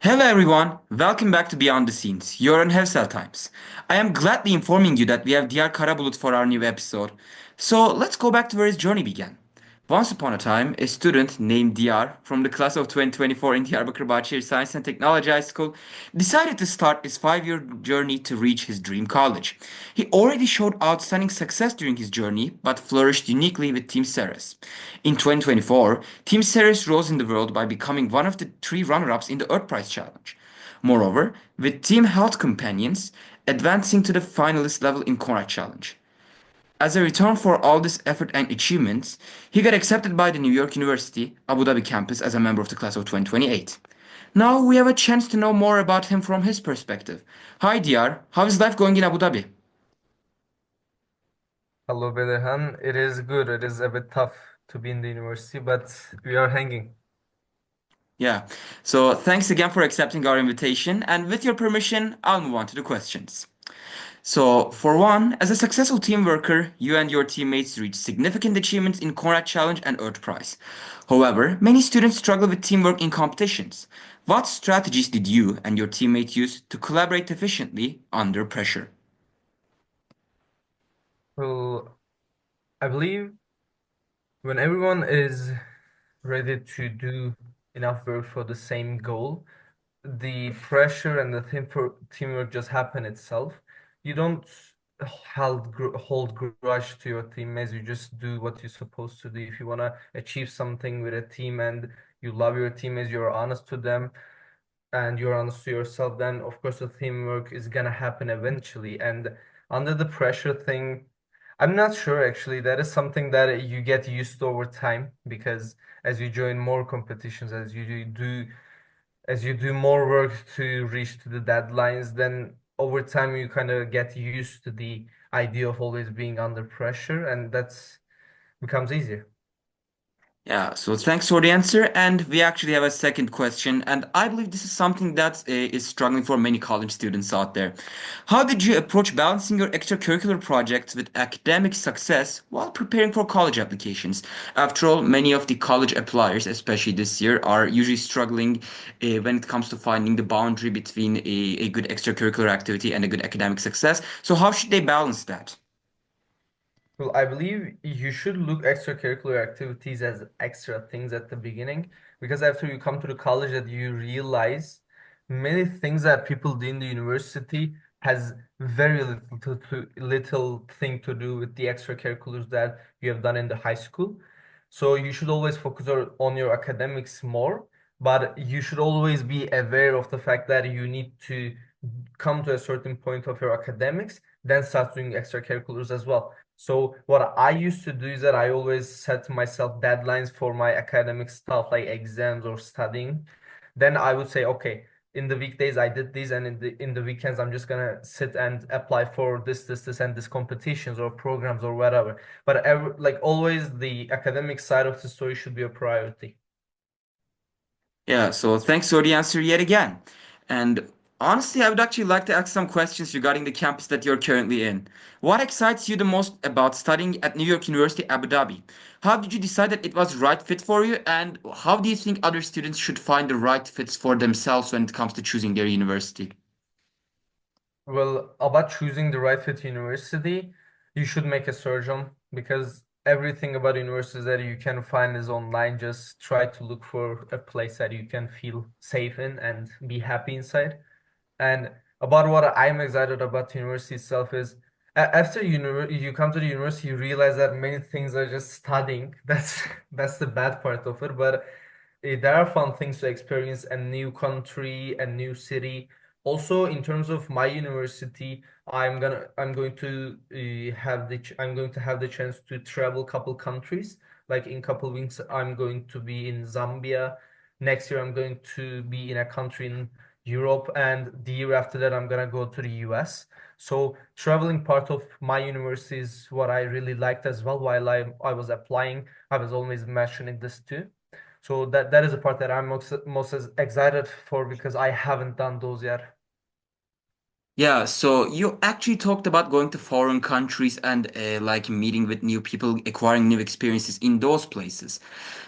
Hello everyone, welcome back to Beyond the Scenes, your own hairstyle times. I am gladly informing you that we have Diyar Karabulut for our new episode. So let's go back to where his journey began. Once upon a time, a student named Diyar from the class of 2024 in Diyarbakır Bahçeşehir Science and Technology High School decided to start his 5-year journey to reach his dream college. He already showed outstanding success during his journey, but flourished uniquely with Team Ceres. In 2024, Team Ceres rose in the world by becoming one of the three runner-ups in the Earth Prize Challenge. Moreover, with Team Health Companions advancing to the finalist level in Conrad Challenge. As a return for all this effort and achievements, he got accepted by the New York University, Abu Dhabi campus as a member of the class of 2028. Now we have a chance to know more about him from his perspective. Hi Diyar, how is life going in Abu Dhabi? Hello, Bedirhan. It is good. It is a bit tough to be in the university, but we are hanging. Yeah, so thanks again for accepting our invitation, and with your permission, I'll move on to the questions. So, for one, as a successful team worker, you and your teammates reached significant achievements in Conrad Challenge and Earth Prize. However, many students struggle with teamwork in competitions. What strategies did you and your teammates use to collaborate efficiently under pressure? Well, I believe when everyone is ready to do enough work for the same goal, the pressure and the teamwork just happen itself. You don't hold grudge to your teammates. You just do what you're supposed to do. If you want to achieve something with a team and you love your teammates, you're honest to them, and you're honest to yourself, then of course the teamwork is gonna happen eventually. And under the pressure thing, I'm not sure actually. That is something that you get used to over time because as you join more competitions, as you do more work to reach to the deadlines, then over time you kind of get used to the idea of always being under pressure, and that's becomes easier. Yeah, so thanks for the answer. And we actually have a second question. And I believe this is something that is struggling for many college students out there. How did you approach balancing your extracurricular projects with academic success while preparing for college applications? After all, many of the college appliers, especially this year, are usually struggling when it comes to finding the boundary between a good extracurricular activity and a good academic success. So, how should they balance that? Well, I believe you should look extracurricular activities as extra things at the beginning because after you come to the college that you realize many things that people do in the university has very little thing to do with the extracurriculars that you have done in the high school. So you should always focus on your academics more, but you should always be aware of the fact that you need to come to a certain point of your academics, then start doing extracurriculars as well. So what I used to do is that I always set to myself deadlines for my academic stuff like exams or studying. Then I would say, okay, in the weekdays I did this, and in the weekends I'm just gonna sit and apply for this, and this competitions or programs or whatever. But like always, the academic side of the story should be a priority. Yeah, so thanks for the answer yet again. And honestly, I would actually like to ask some questions regarding the campus that you're currently in. What excites you the most about studying at New York University, Abu Dhabi? How did you decide that it was right fit for you? And how do you think other students should find the right fits for themselves when it comes to choosing their university? Well, about choosing the right fit university, you should make a search on because everything about universities that you can find is online. Just try to look for a place that you can feel safe in and be happy inside. And about what I'm excited about university itself is after you come to the university, you realize that many things are just studying. That's the bad part of it. But there are fun things to experience, a new country, a new city. Also, in terms of my university, I'm going to I'm going to have the chance to travel couple countries. Like in couple weeks, I'm going to be in Zambia. Next year, I'm going to be in a country in Europe, and the year after that, I'm gonna go to the US. So traveling part of my university is what I really liked as well. While I was applying, I was always mentioning this too. So that is the part that I'm most excited for because I haven't done those yet. Yeah, so you actually talked about going to foreign countries and like meeting with new people, acquiring new experiences in those places.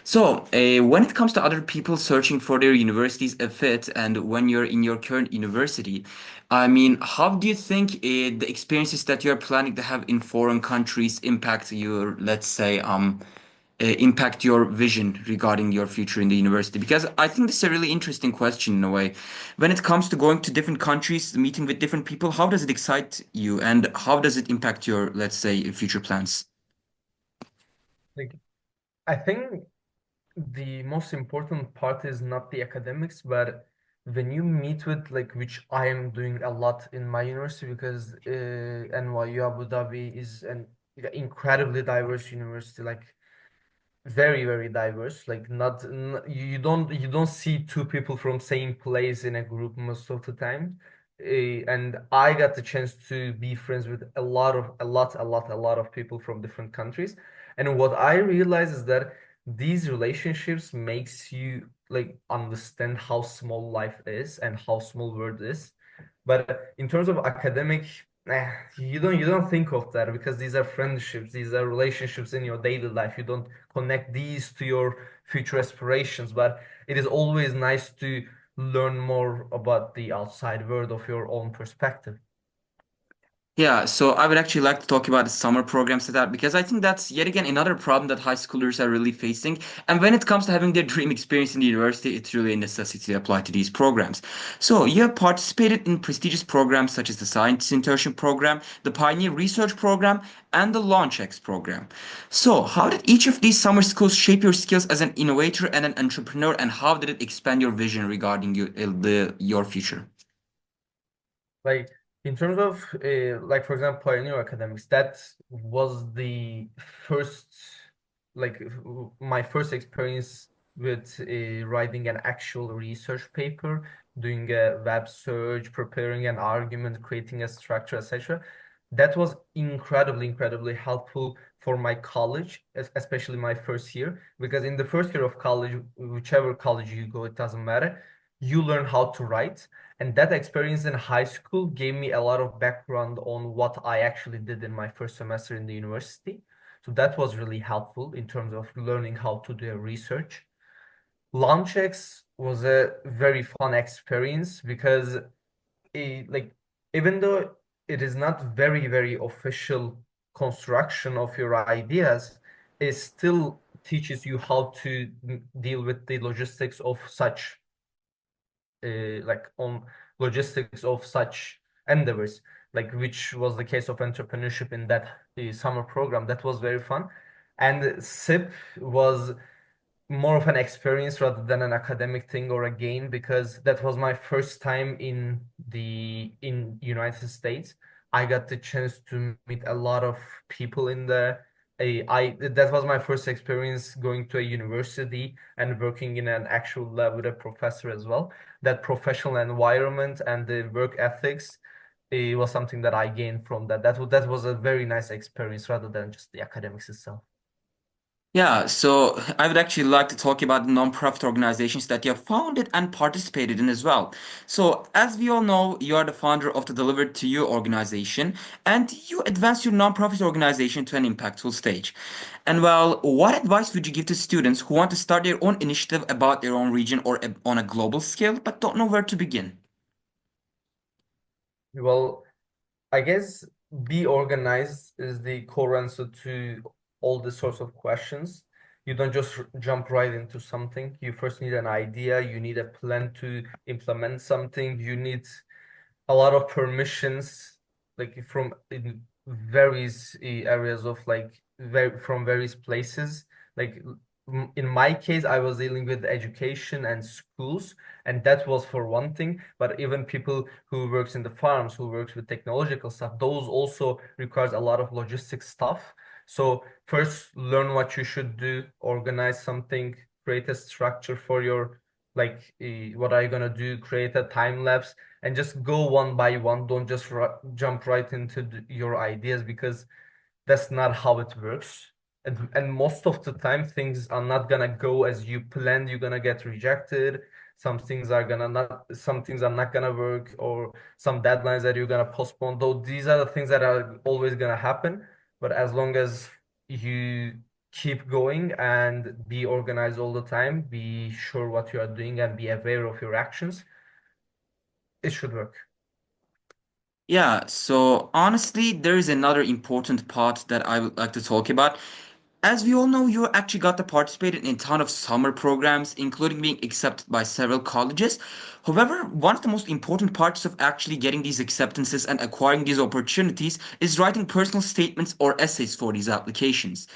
So, when it comes to other people searching for their universities a fit, and when you're in your current university, I mean, how do you think the experiences that you're planning to have in foreign countries impact your, let's say, impact your vision regarding your future in the university? Because I think this is a really interesting question in a way. When it comes to going to different countries, meeting with different people, how does it excite you and how does it impact your, let's say, future plans? Like, I think the most important part is not the academics, but when you meet with, like, which I am doing a lot in my university, because NYU Abu Dhabi is an incredibly diverse university. Like, very, very diverse. Like, not you don't see two people from same place in a group most of the time. And I got the chance to be friends with a lot of people from different countries. And what I realize is that these relationships makes you, like, understand how small life is and how small world is. But in terms of academic, you don't think of that, because these are friendships, these are relationships in your daily life. You don't connect these to your future aspirations, but it is always nice to learn more about the outside world of your own perspective. Yeah, so I would actually like to talk about the summer programs to that because I think that's yet again another problem that high schoolers are really facing. And when it comes to having their dream experience in the university, it's really a necessity to apply to these programs. So you have participated in prestigious programs such as the Science Internship Program, the Pioneer Research Program, and the LaunchX program. So how did each of these summer schools shape your skills as an innovator and an entrepreneur, and how did it expand your vision regarding your future? Like, in terms of, like, for example, Pioneer Academics, that was the first, like, my first experience with writing an actual research paper, doing a web search, preparing an argument, creating a structure, etc. That was incredibly, incredibly helpful for my college, especially my first year, because in the first year of college, whichever college you go, it doesn't matter, you learn how to write. And that experience in high school gave me a lot of background on what I actually did in my first semester in the university. So that was really helpful in terms of learning how to do research. LaunchX was a very fun experience because like, even though it is not very, very official construction of your ideas, it still teaches you how to deal with the logistics of such, like, on logistics of such endeavors, like, which was the case of entrepreneurship in that summer program. That was very fun. And SIP was more of an experience rather than an academic thing or a game, because that was my first time in United States. I got the chance to meet a lot of people in there. I that was my first experience going to a university and working in an actual lab with a professor as well. That professional environment and the work ethics, it was something that I gained from that. That was a very nice experience rather than just the academics itself. Yeah, so I would actually like to talk about the nonprofit organizations that you have founded and participated in as well. So, as we all know, you are the founder of the Delivered to You organization, and you advanced your nonprofit organization to an impactful stage. And well, what advice would you give to students who want to start their own initiative about their own region or on a global scale, but don't know where to begin? Well, I guess be organized is the core answer to all the sorts of questions. You don't just jump right into something. You first need an idea, you need a plan to implement something, you need a lot of permissions, like, from in various areas of, like, from various places. Like, in my case, I was dealing with education and schools, and that was for one thing. But even people who works in the farms, who works with technological stuff, those also requires a lot of logistic stuff. So first, learn what you should do, organize something, create a structure for your, like, what are you gonna do, create a time lapse, and just go one by one. Don't just jump right into your ideas, because that's not how it works. And most of the time, things are not gonna go as you planned. You're gonna get rejected. some things are not gonna work, or some deadlines that you're gonna postpone. Though these are the things that are always gonna happen. But as long as you keep going and be organized all the time, be sure what you are doing and be aware of your actions, it should work. Yeah, so honestly, there is another important part that I would like to talk about. As we all know, you actually got to participate in a ton of summer programs, including being accepted by several colleges. However, one of the most important parts of actually getting these acceptances and acquiring these opportunities is writing personal statements or essays for these applications.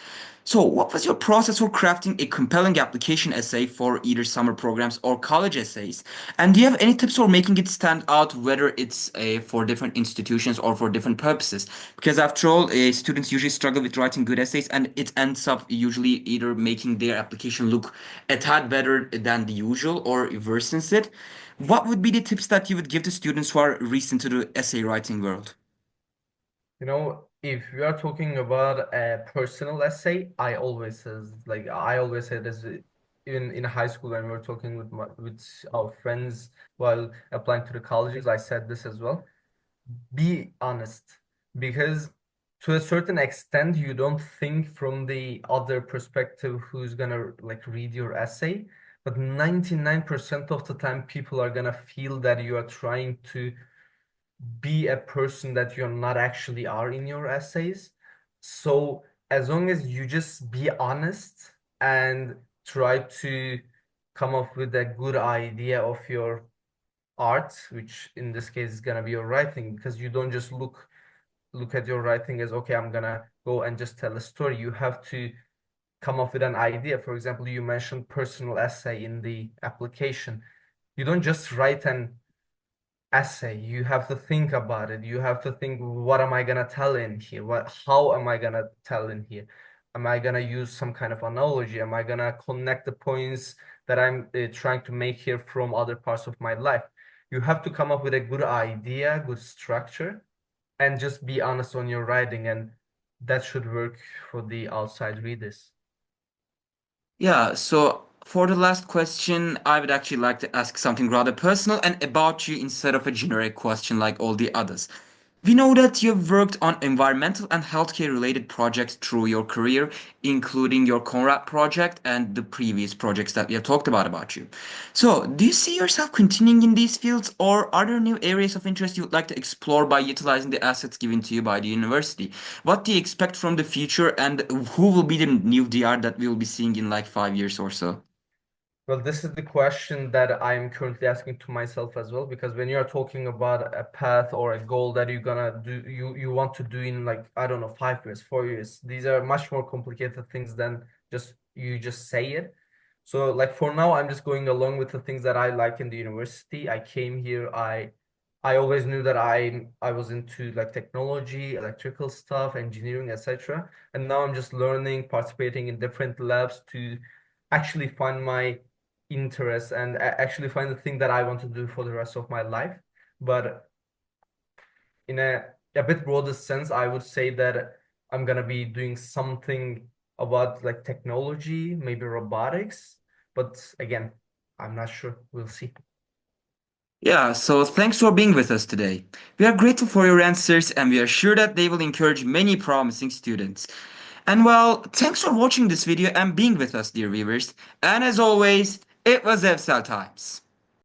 So, what was your process for crafting a compelling application essay for either summer programs or college essays? And do you have any tips for making it stand out, whether it's for different institutions or for different purposes? Because after all, students usually struggle with writing good essays, and it ends up usually either making their application look a tad better than the usual or worsens it. What would be the tips that you would give to students who are recent to the essay writing world? If you are talking about a personal essay, I always say this, even in high school when we were talking with our friends while applying to the colleges, I said this as well. Be honest, because to a certain extent, you don't think from the other perspective who's gonna like read your essay, but 99% of the time, people are gonna feel that you are trying to be a person that you're not actually are in your essays. So as long as you just be honest and try to come up with a good idea of your art, which in this case is gonna be your writing, because you don't just look at your writing as, okay, I'm gonna go and just tell a story. You have to come up with an idea. For example, you mentioned personal essay in the application. You don't just write an essay. You have to think about it. You have to think, what am I gonna tell in here? How am I gonna tell in here? Am I gonna use some kind of analogy? Am I gonna connect the points that I'm trying to make here from other parts of my life? You have to come up with a good idea, good structure, and just be honest on your writing, and that should work for the outside readers. Yeah, so for the last question, I would actually like to ask something rather personal and about you instead of a generic question like all the others. We know that you've worked on environmental and healthcare related projects through your career, including your Conrad project and the previous projects that we have talked about you. So, do you see yourself continuing in these fields, or are there new areas of interest you would like to explore by utilizing the assets given to you by the university? What do you expect from the future, and who will be the new DR that we will be seeing in like 5 years or so? Well, this is the question that I'm currently asking to myself as well, because when you're talking about a path or a goal that you're gonna do, you want to do in, like, I don't know, 5 years, 4 years, these are much more complicated things than just say it. So like for now, I'm just going along with the things that I like in the university. I came here, I always knew that I was into like technology, electrical stuff, engineering, etc. And now I'm just learning, participating in different labs to actually find my interest and actually find the thing that I want to do for the rest of my life. But in a bit broader sense, I would say that I'm gonna be doing something about like technology, maybe robotics. But again, I'm not sure. We'll see. Yeah, so thanks for being with us today. We are grateful for your answers and we are sure that they will encourage many promising students. And well, thanks for watching this video and being with us, dear viewers. And as always, it was Evsel Times.